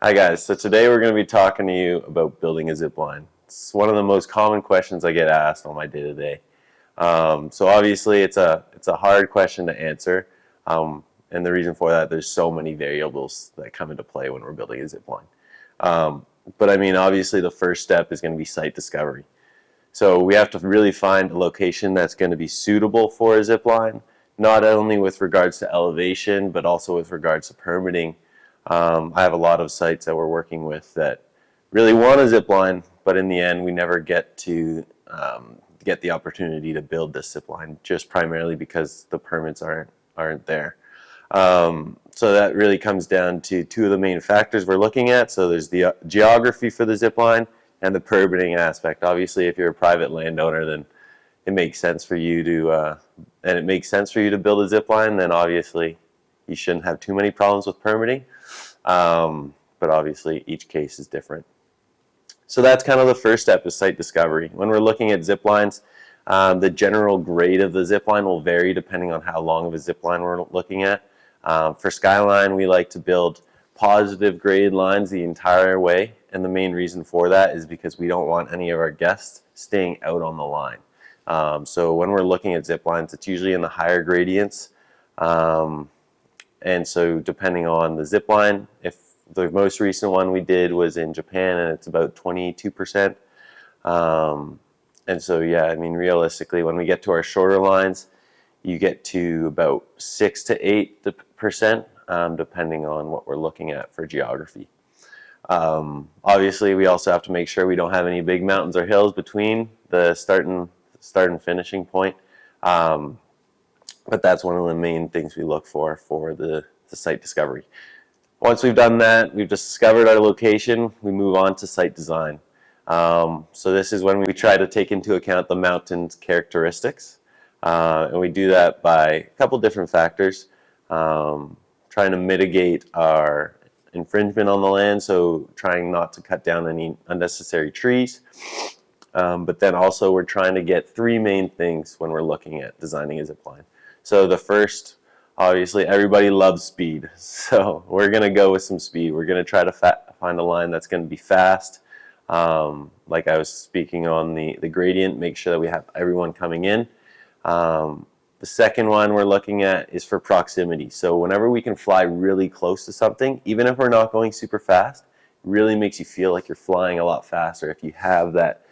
Hi guys, so today we're going to be talking to you about building a zip line. It's one of the most common questions I get asked on my day-to-day. So obviously it's a hard question to answer, and the reason for that, there's so many variables that come into play when we're building a zip line. But I mean, obviously the first step is going to be site discovery. So we have to really find a location that's going to be suitable for a zip line, not only with regards to elevation, but also with regards to permitting. I have a lot of sites that we're working with that really want a zip line, but in the end, we never get to get the opportunity to build this zip line, just primarily because the permits aren't there. So that really comes down to two of the main factors we're looking at. So there's the geography for the zip line and the permitting aspect. Obviously, if you're a private landowner, then it makes sense for you to build a zip line. Then obviously, you shouldn't have too many problems with permitting. But obviously, each case is different. So that's kind of the first step, is site discovery. When we're looking at zip lines, the general grade of the zip line will vary depending on how long of a zip line we're looking at. For Skyline, we like to build positive grade lines the entire way, and the main reason for that is because we don't want any of our guests staying out on the line. So when we're looking at zip lines, it's usually in the higher gradients, and so depending on the zip line, if the most recent one we did was in Japan, and it's about 22%. And so yeah, I mean, realistically, when we get to our shorter lines, you get to about 6 to 8%, depending on what we're looking at for geography. Obviously, we also have to make sure we don't have any big mountains or hills between the start and finishing point. But that's one of the main things we look for the site discovery. Once we've done that, we've discovered our location, we move on to site design. So this is when we try to take into account the mountain's characteristics. And we do that by a couple different factors. Trying to mitigate our infringement on the land, so trying not to cut down any unnecessary trees. But then also we're trying to get three main things when we're looking at designing a zip line. So the first, obviously, everybody loves speed. So we're going to go with some speed. We're going to try to find a line that's going to be fast. Like I was speaking on the gradient, make sure that we have everyone coming in. The second one we're looking at is for proximity. So whenever we can fly really close to something, even if we're not going super fast, it really makes you feel like you're flying a lot faster. If you have that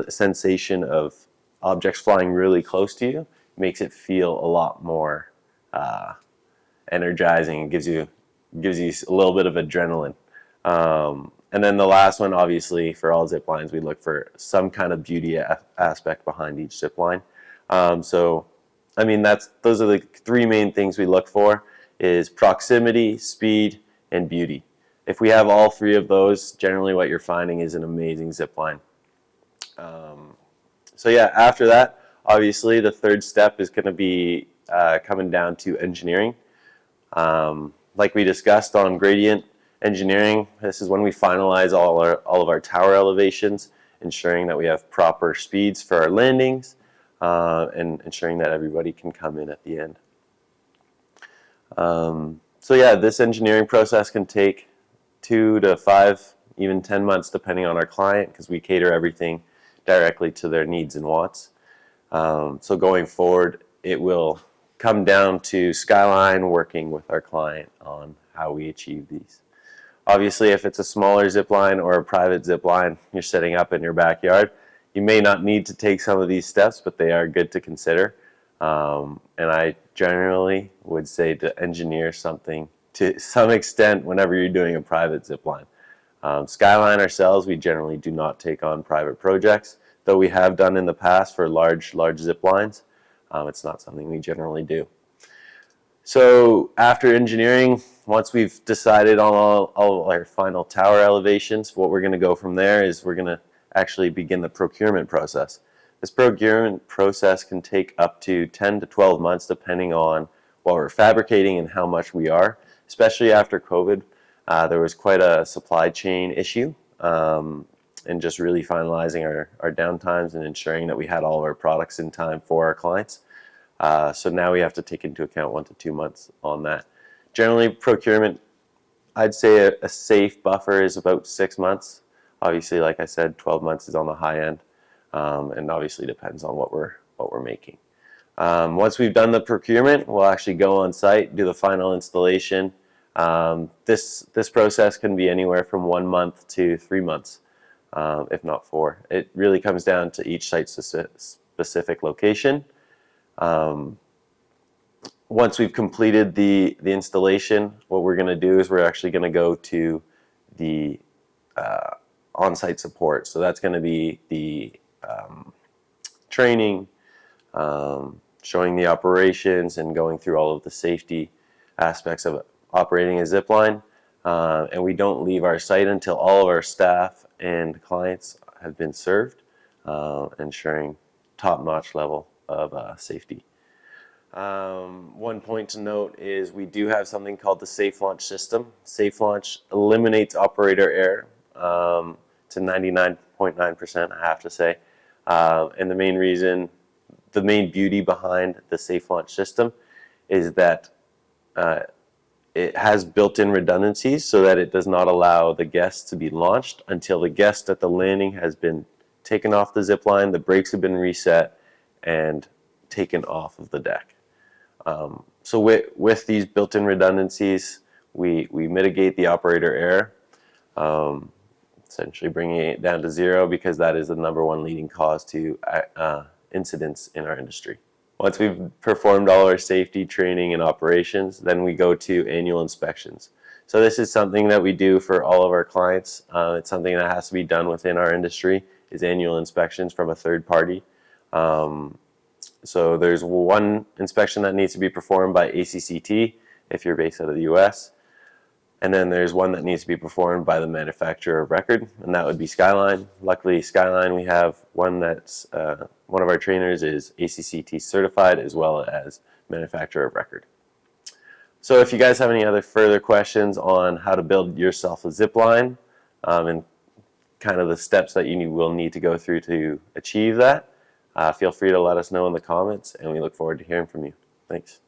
sensation of objects flying really close to you, it makes it feel a lot more energizing. It gives you a little bit of adrenaline. And then the last one, obviously, for all zip lines, we look for some kind of beauty aspect behind each zip line. So, I mean, those are the three main things we look for: is proximity, speed, and beauty. If we have all three of those, generally what you're finding is an amazing zip line. So yeah, after that, obviously, the third step is going to be coming down to engineering. Like we discussed on gradient engineering, this is when we finalize all of our tower elevations, ensuring that we have proper speeds for our landings, and ensuring that everybody can come in at the end. So yeah, this engineering process can take 2 to 5, even 10 months, depending on our client, because we cater everything directly to their needs and wants. So going forward, it will come down to Skyline working with our client on how we achieve these. Obviously, if it's a smaller zip line or a private zip line you're setting up in your backyard, you may not need to take some of these steps, but they are good to consider. And I generally would say to engineer something to some extent whenever you're doing a private zip line. Skyline ourselves, we generally do not take on private projects, though we have done in the past for large zip lines. It's not something we generally do. So after engineering, once we've decided on all our final tower elevations, what we're going to go from there is we're going to actually begin the procurement process. This procurement process can take up to 10 to 12 months depending on what we're fabricating and how much we are. Especially after COVID, there was quite a supply chain issue, and just really finalizing our downtimes and ensuring that we had all of our products in time for our clients. So now we have to take into account 1 to 2 months on that. Generally, procurement I'd say a safe buffer is about 6 months. Obviously, like I said, 12 months is on the high end, and obviously depends on what we're making. Once we've done the procurement, we'll actually go on site, do the final installation. This process can be anywhere from 1 month to 3 months, if not 4. It really comes down to each site's specific location. Once we've completed the installation, what we're going to do is we're actually going to go to the on-site support. So that's going to be the training, showing the operations, and going through all of the safety aspects of operating a zipline. And we don't leave our site until all of our staff and clients have been served, ensuring top-notch level of safety. One point to note is we do have something called the Safe Launch system. Safe Launch eliminates operator error to 99.9%, I have to say. And the main beauty behind the Safe Launch system is that it has built-in redundancies so that it does not allow the guest to be launched until the guest at the landing has been taken off the zipline, the brakes have been reset, and taken off of the deck. So with these built-in redundancies, we mitigate the operator error, essentially bringing it down to 0, because that is the #1 leading cause to incidents in our industry. Once we've performed all our safety training and operations, then we go to annual inspections. So this is something that we do for all of our clients. It's something that has to be done within our industry, is annual inspections from a third party. So there's one inspection that needs to be performed by ACCT if you're based out of the US. And then there's one that needs to be performed by the manufacturer of record, and that would be Skyline. Luckily, Skyline, we have one that's, one of our trainers is ACCT certified as well as manufacturer of record. So if you guys have any other further questions on how to build yourself a zipline and kind of the steps that you will need to go through to achieve that, feel free to let us know in the comments, and we look forward to hearing from you. Thanks.